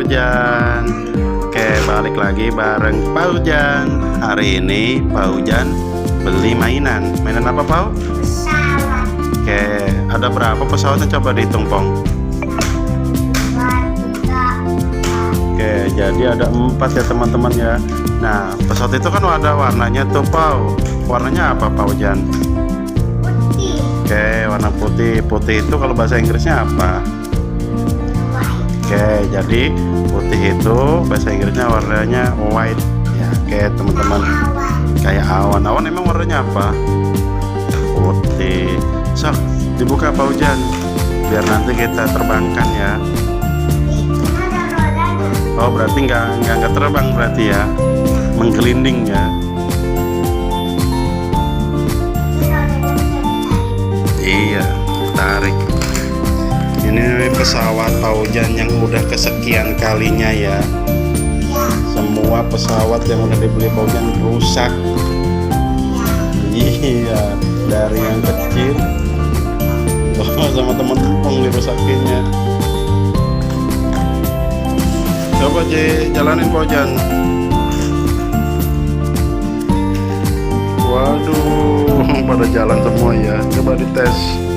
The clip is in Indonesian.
Hujan. Oke, balik lagi bareng Pak Hujan. Hari ini Pak Hujan beli mainan. Mainan apa, Pak? Pesawat. Oke, ada berapa pesawatnya? Coba dihitung, Pong. 2, 3, 4. Oke, jadi ada 4 ya teman-teman ya. Nah, pesawat itu kan ada warnanya tuh, Pak. Warnanya apa, Pak Hujan? Putih. Oke, warna putih. Putih itu kalau bahasa Inggrisnya apa? White. Oke, jadi putih itu bahasa Inggrisnya warnanya white. Ya, oke teman-teman. Awan. Kayak awan. Awan emang warnanya apa? Putih. Sok, dibuka Pak Hujan. Biar nanti kita terbangkan ya. Ini ada rodanya. Oh, berarti nggak terbang berarti ya. Menggelinding ya. Ini rodanya bisa ditarik. Iya, tarik. Ini pesawat Pak Hujan yang udah kesekian kalinya ya. Ya. Semua pesawat yang udah dibeli Pak Hujan rusak. Iya, dari yang kecil sama temen-temen dirusakinnya. Coba jalanin Pak Hujan. Waduh, pada jalan semua ya. Coba dites.